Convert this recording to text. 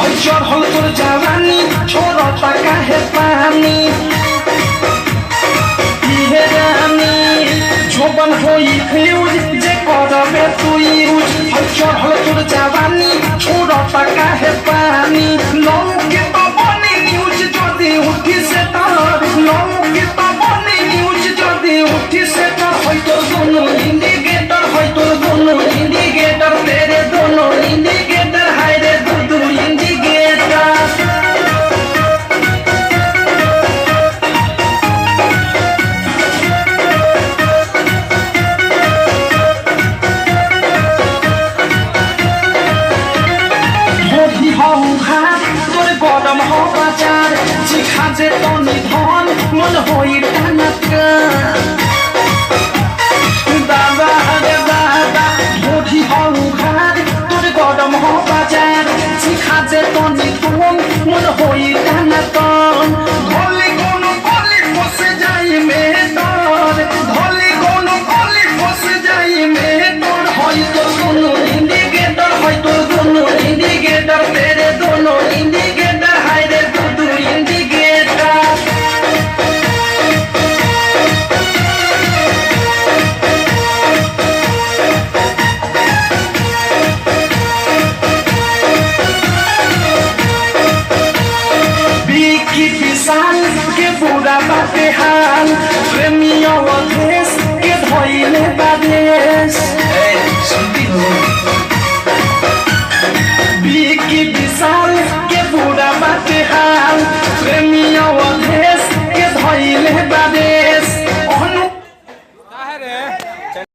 चढ़ल तोर जवानी छोड़ता काहे पानी इहे रानी जोबन होई फ्यूज जे करबे तू यूज चढ़ल तोर जवानी छोड़ता काहे पानी लौके तो बनी न्यूज जदी उठी से तार लौके तो बनी न्यूज जदी उठी से तार होई तो दोनों इंडिकेटर होई तो दोनों इंडिकेटर तेरे दोनों इंडिकेटर हाय रे दू इंडिकेटर तोरे गरम हो बाजार जिखा जे तनी धन मन होई टानका दादा रे दादा ढोढी हो घाट तोरे गरम हो बाजार जिखा जे तनी धन मन होई टानका धोली कोनो गली फस जाई में तोर धोली कोनो गली फस जाई में तोर होई तो दोनों इंडिकेटर होई तो दोनों इंडिकेटर तेरे दोनों इंडिकेटर हाय रे दू इंडिकेटर बिकी विशाल के बुरा बाटे हाल प्रेमियों देश के धोइले बादेश सुनती हो बिकी